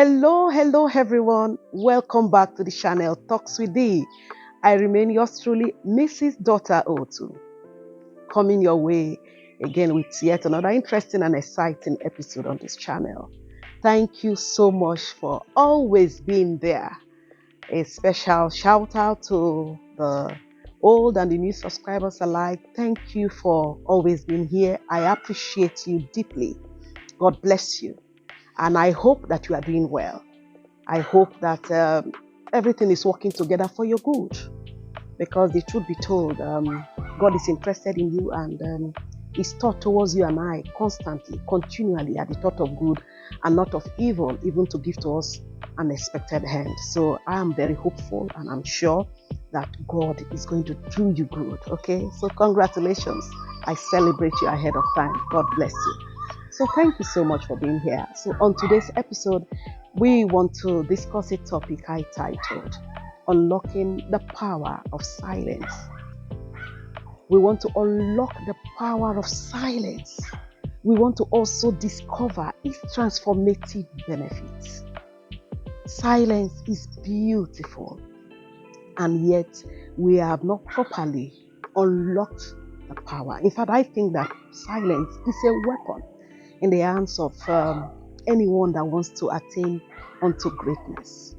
Hello everyone. Welcome back to the channel Talks with Dee. I remain yours truly, Mrs. Daughter O2, coming your way again with yet another interesting and exciting episode on this channel. Thank you so much for always being there. A special shout out to the old and the new subscribers alike. Thank you for always being here. I appreciate you deeply. God bless you. And I hope that you are doing well. I hope that everything is working together for your good. Because the truth be told, God is interested in you, and His thought towards you and I constantly, continually are the thought of good and not of evil, even to give to us an expected hand. So I am very hopeful, and I'm sure that God is going to do you good. Okay, so congratulations. I celebrate you ahead of time. God bless you. So thank you so much for being here. So on today's episode, we want to discuss a topic I titled Unlocking the Power of Silence. We want to unlock the power of silence. We want to also discover its transformative benefits. Silence is beautiful, and yet we have not properly unlocked the power. In fact, I think that silence is a weapon in the hands of anyone that wants to attain unto greatness.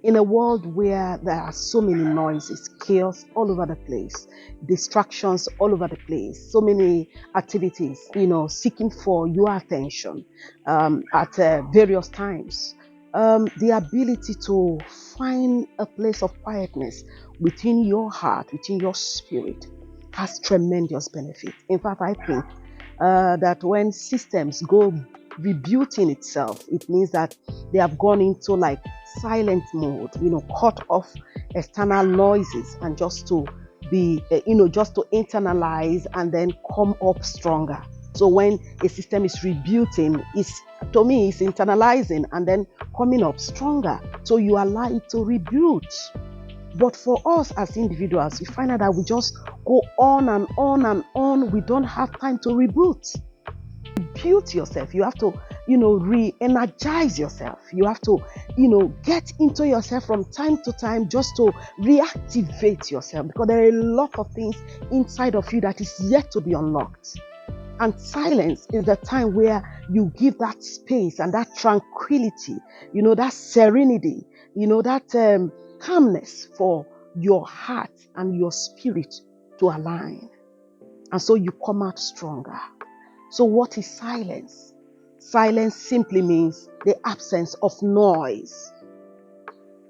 In a world where there are so many noises, chaos all over the place, distractions all over the place, so many activities, seeking for your attention at various times, the ability to find a place of quietness within your heart, within your spirit, has tremendous benefit. In fact, I think that when systems go rebooting itself, it means that they have gone into like silent mode, cut off external noises and just to be, just to internalize and then come up stronger. So when a system is rebooting, to me, it's internalizing and then coming up stronger. So you allow it to reboot. But for us as individuals, we find out that we just go on and on and on. We don't have time to reboot. Reboot yourself. You have to, re-energize yourself. You have to, get into yourself from time to time just to reactivate yourself, because there are a lot of things inside of you that is yet to be unlocked. And silence is the time where you give that space and that tranquility, that serenity, that calmness for your heart and your spirit to align. And so you come out stronger. So what is silence? Silence simply means the absence of noise.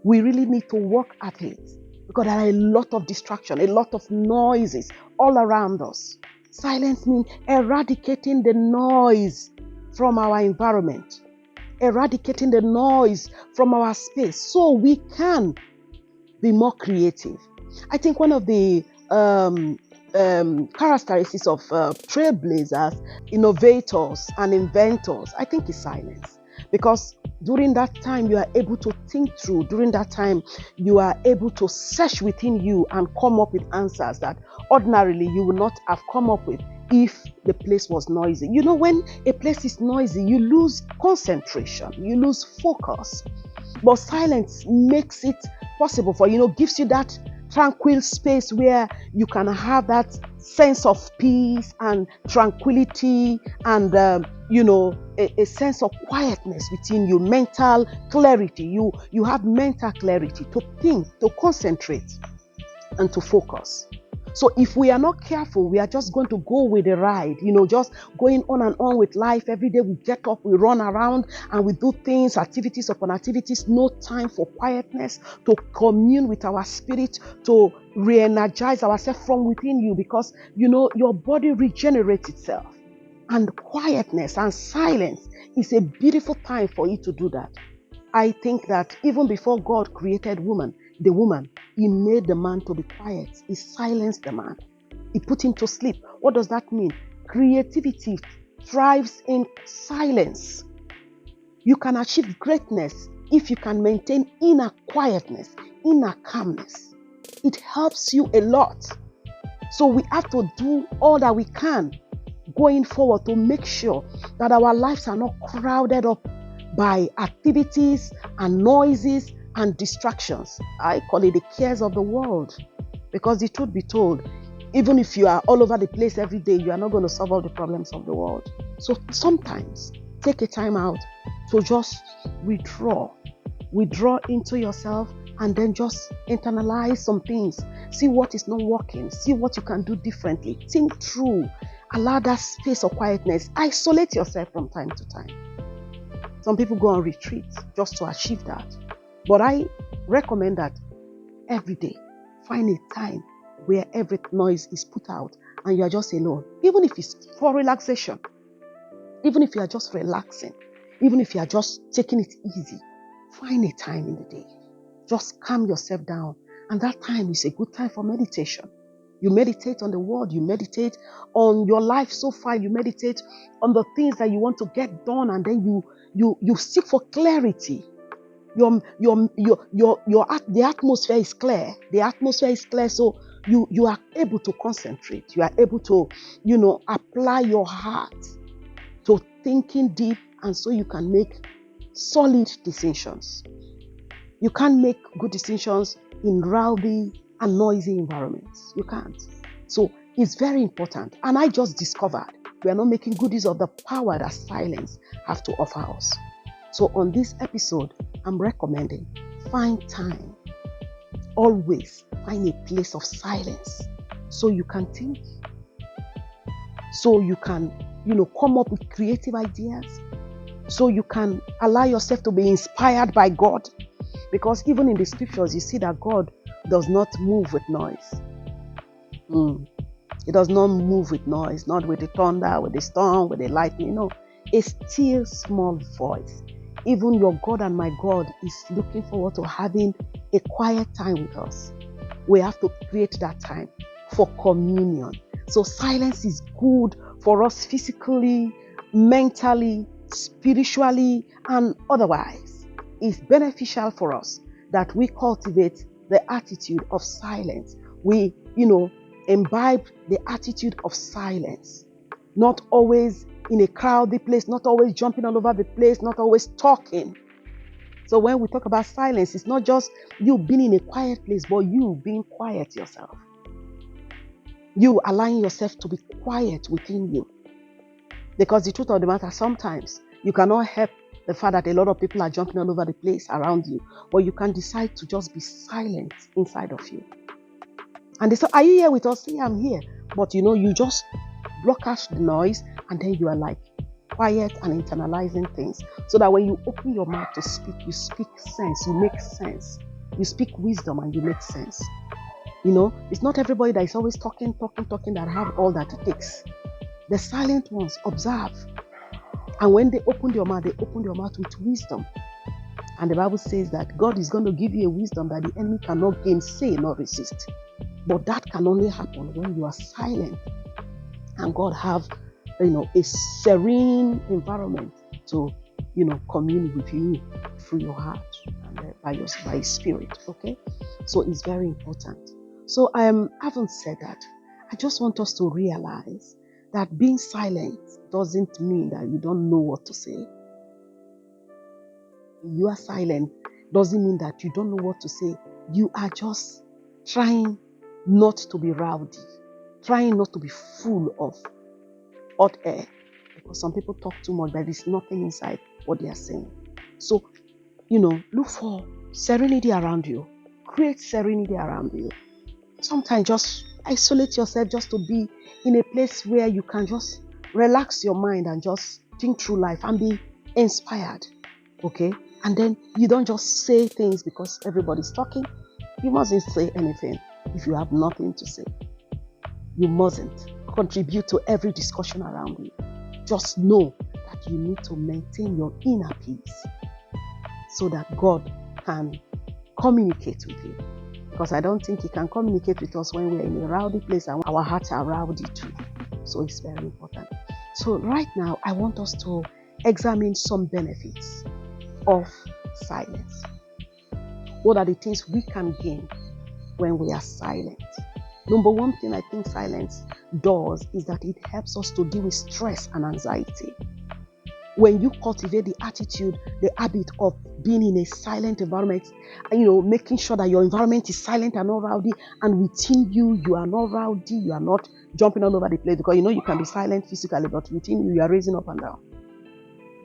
We really need to work at it because there are a lot of distraction, a lot of noises all around us. Silence means eradicating the noise from our environment, eradicating the noise from our space so we can be more creative. I think one of the characteristics of trailblazers, innovators, and inventors, I think, is silence. Because during that time, you are able to think through. During that time, you are able to search within you and come up with answers that ordinarily you would not have come up with if the place was noisy. When a place is noisy, you lose concentration, you lose focus. But silence makes it possible for, gives you that tranquil space where you can have that sense of peace and tranquility and, a sense of quietness within you, mental clarity. You have mental clarity to think, to concentrate, and to focus. So if we are not careful, we are just going to go with the ride, just going on and on with life. Every day we get up, we run around and we do things, activities upon activities, no time for quietness, to commune with our spirit, to re-energize ourselves from within you, because, your body regenerates itself. And quietness and silence is a beautiful time for you to do that. I think that even before God created the woman, He made the man to be quiet. He silenced the man. He put him to sleep. What does that mean? Creativity thrives in silence. You can achieve greatness if you can maintain inner quietness, inner calmness. It helps you a lot. So we have to do all that we can going forward to make sure that our lives are not crowded up by activities and noises and distractions. I call it the cares of the world. Because the truth be told, even if you are all over the place every day, you are not going to solve all the problems of the world. So sometimes take a time out to just withdraw into yourself, and then just internalize some things. See what is not working. See what you can do differently. Think through. Allow that space of quietness. Isolate yourself from time to time. Some people go on retreat just to achieve that. But I recommend that every day, find a time where every noise is put out and you are just alone. Even if it's for relaxation, even if you are just relaxing, even if you are just taking it easy, find a time in the day. Just calm yourself down. And that time is a good time for meditation. You meditate on the word, you meditate on your life so far, you meditate on the things that you want to get done, and then you seek for clarity. The atmosphere is clear. The atmosphere is clear, so you are able to concentrate. You are able to, apply your heart to thinking deep, and so you can make solid decisions. You can't make good decisions in rowdy and noisy environments. You can't. So it's very important. And I just discovered we are not making good use of the power that silence have to offer us. So on this episode, I'm recommending find time. Always find a place of silence so you can think. So you can, come up with creative ideas. So you can allow yourself to be inspired by God. Because even in the scriptures, you see that God does not move with noise. It does not move with noise, not with the thunder, with the storm, with the lightning. No, a still small voice. Even your God and my God is looking forward to having a quiet time with us. We have to create that time for communion. So silence is good for us physically, mentally, spiritually, and otherwise. It's beneficial for us that we cultivate the attitude of silence. We, imbibe the attitude of silence. Not always in a crowded place, not always jumping all over the place, not always talking. So when we talk about silence, it's not just you being in a quiet place, but you being quiet yourself. You allowing yourself to be quiet within you. Because the truth of the matter, sometimes you cannot help the fact that a lot of people are jumping all over the place around you, but you can decide to just be silent inside of you. And they say, are you here with us? Yeah, I'm here. But you just block out the noise, and then you are like quiet and internalizing things. So that when you open your mouth to speak, you speak sense, you make sense. You speak wisdom and you make sense. It's not everybody that is always talking that have all that it takes. The silent ones observe. And when they open your mouth, they open your mouth with wisdom. And the Bible says that God is going to give you a wisdom that the enemy cannot gainsay nor resist. But that can only happen when you are silent and God have, a serene environment to, commune with you through your heart and by His Spirit. Okay, so it's very important. So having said that, I just want us to realize that being silent doesn't mean that you don't know what to say. You are silent doesn't mean that you don't know what to say. You are just trying not to be rowdy, trying not to be full of hot air. Because some people talk too much, but there's nothing inside what they are saying. So, look for serenity around you. Create serenity around you. Sometimes just isolate yourself just to be in a place where you can just relax your mind and just think through life and be inspired. Okay? And then you don't just say things because everybody's talking. You mustn't say anything if you have nothing to say. You mustn't contribute to every discussion around you. Just know that you need to maintain your inner peace so that God can communicate with you. Because I don't think He can communicate with us when we're in a rowdy place and our hearts are rowdy too. So it's very important. So right now, I want us to examine some benefits of silence. What are the things we can gain when we are silent? Number one thing I think silence does is that it helps us to deal with stress and anxiety. When you cultivate the attitude, the habit of being in a silent environment, making sure that your environment is silent and not rowdy, and within you, you are not rowdy, you are not jumping all over the place, because you can be silent physically, but within you, you are raising up and down.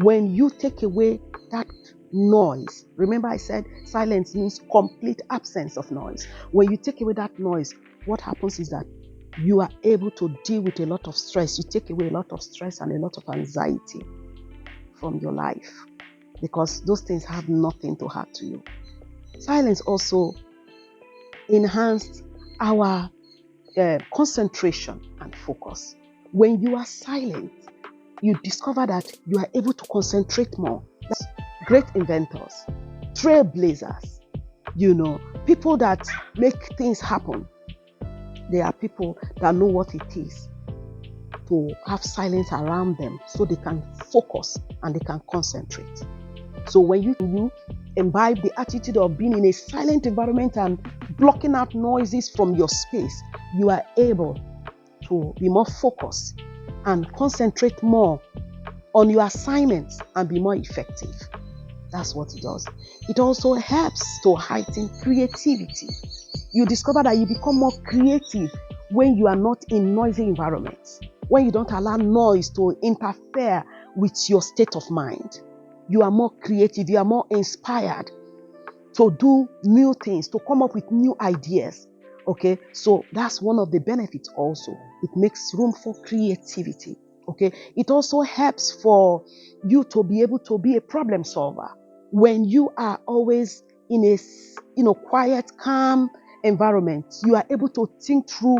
When you take away that noise, remember I said silence means complete absence of noise. When you take away that noise, what happens is that you are able to deal with a lot of stress. You take away a lot of stress and a lot of anxiety from your life, because those things have nothing to add to you. Silence also enhances our concentration and focus. When you are silent, you discover that you are able to concentrate more. That's great inventors, trailblazers, people that make things happen. They are people that know what it is to have silence around them, so they can focus and they can concentrate. So when you imbibe the attitude of being in a silent environment and blocking out noises from your space, you are able to be more focused and concentrate more on your assignments and be more effective. That's what it does. It also helps to heighten creativity. You discover that you become more creative when you are not in noisy environments, when you don't allow noise to interfere with your state of mind. You are more creative, you are more inspired to do new things, to come up with new ideas. Okay, so that's one of the benefits also. It makes room for creativity. Okay, it also helps for you to be able to be a problem solver. When you are always in a quiet, calm environment, you are able to think through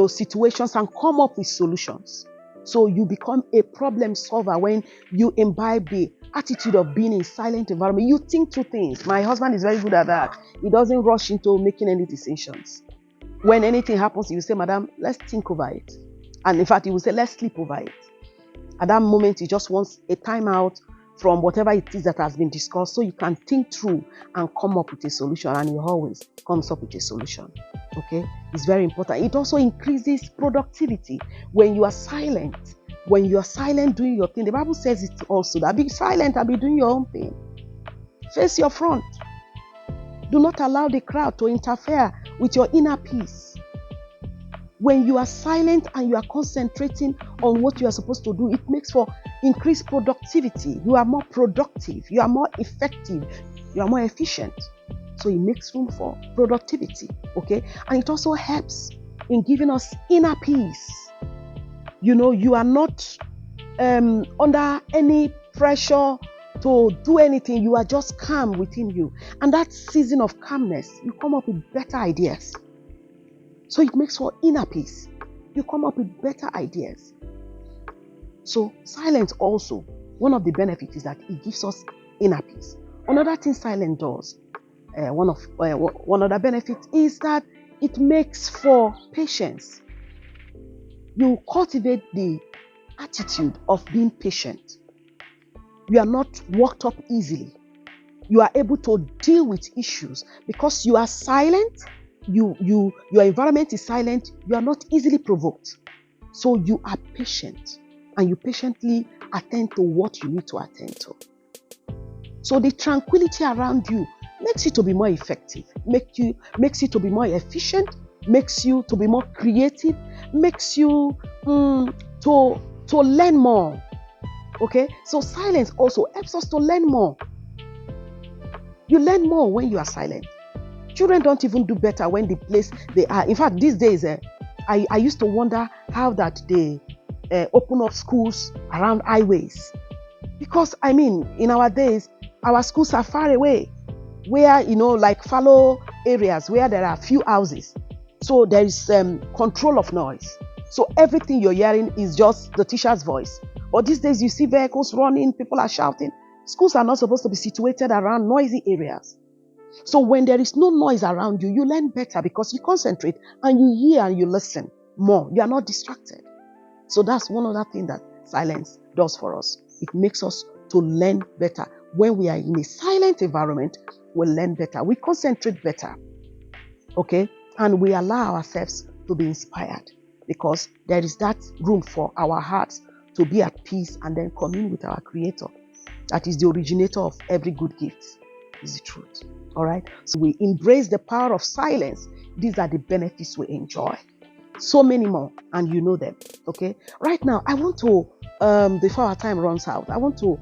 situations and come up with solutions. So you become a problem solver when you imbibe the attitude of being in silent environment. You think through things. My husband is very good at that. He doesn't rush into making any decisions. When anything happens, he will say, "Madam, let's think over it." And in fact, he will say, "Let's sleep over it." At that moment, he just wants a timeout from whatever it is that has been discussed, so you can think through and come up with a solution. And he always comes up with a solution. Okay, it's very important. It also increases productivity when you are silent. When you are silent doing your thing, the Bible says it also, that be silent and be doing your own thing. Face your front. Do not allow the crowd to interfere with your inner peace. When you are silent and you are concentrating on what you are supposed to do, it makes for increased productivity. You are more productive, you are more effective, you are more efficient. So it makes room for productivity, okay? And it also helps in giving us inner peace. You are not under any pressure to do anything. You are just calm within you. And that season of calmness, you come up with better ideas. So it makes for inner peace. You come up with better ideas. So silence also, one of the benefits is that it gives us inner peace. Another thing silence does, one other benefit is that it makes for patience. You cultivate the attitude of being patient. You are not worked up easily. You are able to deal with issues because you are silent. Your environment is silent. You are not easily provoked. So you are patient and you patiently attend to what you need to attend to. So the tranquility around you makes you to be more effective, makes you to be more efficient, makes you to be more creative, makes you to learn more. Okay, so silence also helps us to learn more. You learn more when you are silent. Children don't even do better when the place they are. In fact, these days, I used to wonder how that they open up schools around highways. Because, in our days, our schools are far away, where, like fallow areas where there are few houses. So there is control of noise. So everything you're hearing is just the teacher's voice. But these days, you see vehicles running, people are shouting. Schools are not supposed to be situated around noisy areas. So when there is no noise around you, you learn better because you concentrate and you hear and you listen more. You are not distracted. So that's one other thing that silence does for us. It makes us to learn better. When we are in a silent environment, we learn better. We concentrate better. Okay? And we allow ourselves to be inspired because there is that room for our hearts to be at peace and then commune with our Creator. That is the originator of every good gift, is the truth. All right. So we embrace the power of silence. These are the benefits we enjoy. So many more, and you know them. Okay. Right now, I want to, before our time runs out, I want to,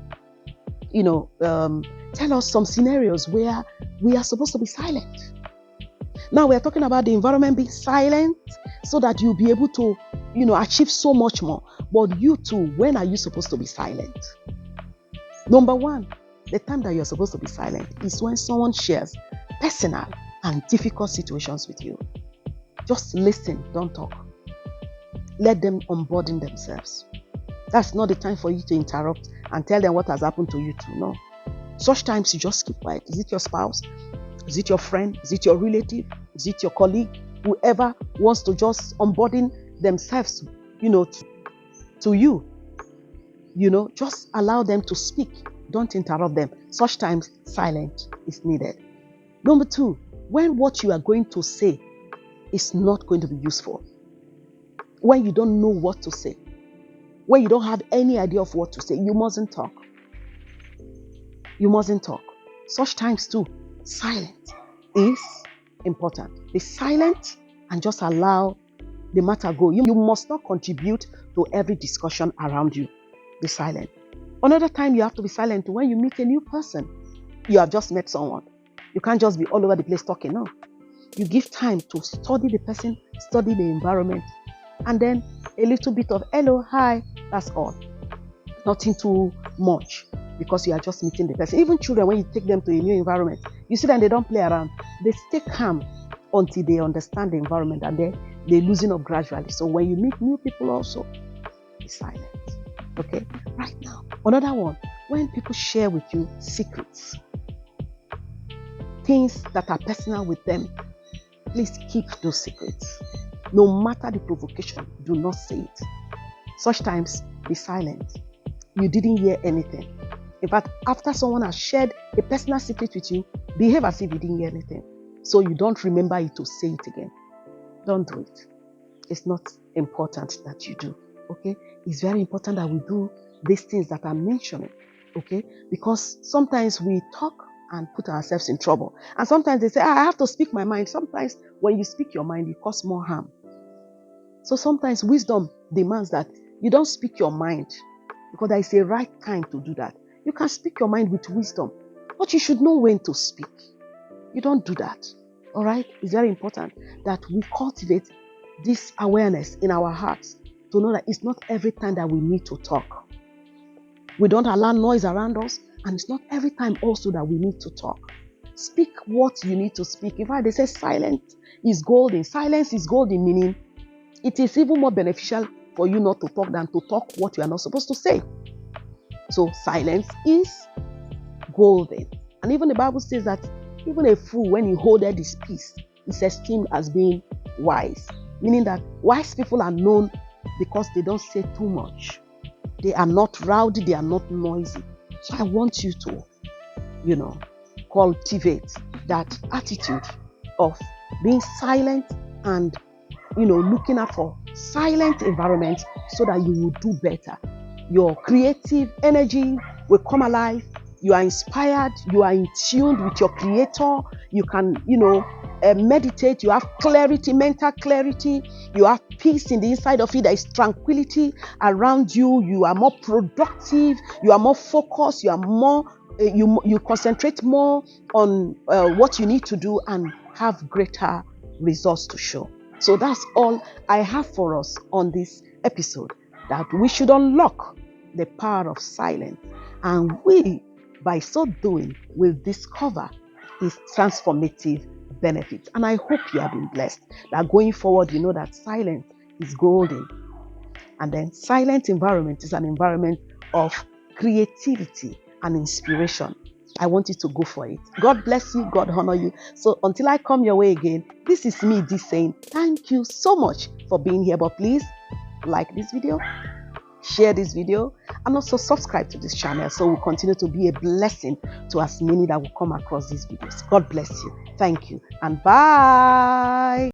tell us some scenarios where we are supposed to be silent. Now we are talking about the environment being silent so that you'll be able to, achieve so much more. But you too, when are you supposed to be silent? Number one, the time that you're supposed to be silent is when someone shares personal and difficult situations with you. Just listen, don't talk. Let them unburden themselves. That's not the time for you to interrupt and tell them what has happened to you too. No. Such times you just keep quiet. Is it your spouse? Is it your friend? Is it your relative? Is it your colleague? Whoever wants to just unburden themselves, to you. Just allow them to speak. Don't interrupt them. Such times, silence is needed. Number two, when what you are going to say is not going to be useful. When you don't know what to say. When you don't have any idea of what to say, you mustn't talk. You mustn't talk. Such times too, silence is important. Be silent and just allow the matter go. You must not contribute to every discussion around you. Be silent. Another time you have to be silent when you meet a new person. You have just met someone. You can't just be all over the place talking. No. You give time to study the person, study the environment, and then a little bit of hello, hi, that's all. Nothing too much because you are just meeting the person. Even children, when you take them to a new environment, you see that they don't play around. They stay calm until they understand the environment and they're losing up gradually. So when you meet new people also, be silent. Okay? Right now. Another one, when people share with you secrets, things that are personal with them, please keep those secrets. No matter the provocation, do not say it. Such times, be silent. You didn't hear anything. In fact, after someone has shared a personal secret with you, behave as if you didn't hear anything. So you don't remember it to say it again. Don't do it. It's not important that you do. Okay? It's very important that we do these things that I'm mentioning. Okay? Because sometimes we talk and put ourselves in trouble. And sometimes they say, I have to speak my mind. Sometimes when you speak your mind, you cause more harm. So sometimes wisdom demands that you don't speak your mind because there is a right time to do that. You can speak your mind with wisdom, but you should know when to speak. You don't do that. All right? It's very important that we cultivate this awareness in our hearts to know that it's not every time that we need to talk. We don't allow noise around us, and it's not every time also that we need to talk. Speak what you need to speak. In fact, they say silence is golden. Silence is golden, meaning it is even more beneficial for you not to talk than to talk what you are not supposed to say. So silence is golden. And even the Bible says that even a fool, when he holdeth his peace, is esteemed as being wise. Meaning that wise people are known because they don't say too much. They are not rowdy, they are not noisy. So I want you to, cultivate that attitude of being silent and, looking out for silent environments so that you will do better. Your creative energy will come alive. You are inspired. You are in tune with your Creator. You can, meditate. You have clarity, mental clarity. You have peace in the inside of you. There is tranquility around you. You are more productive. You are more focused. You are more. You concentrate more on what you need to do and have greater results to show. So that's all I have for us on this episode, that we should unlock the power of silence. And we, by so doing, will discover its transformative benefits. And I hope you have been blessed that going forward, you know that silence is golden. And then silent environment is an environment of creativity and inspiration. I want you to go for it. God bless you. God honor you. So until I come your way again, this is me, Dee, saying thank you so much for being here. But please like this video, share this video, and also subscribe to this channel so we'll continue to be a blessing to as many that will come across these videos. God bless you. Thank you. And bye.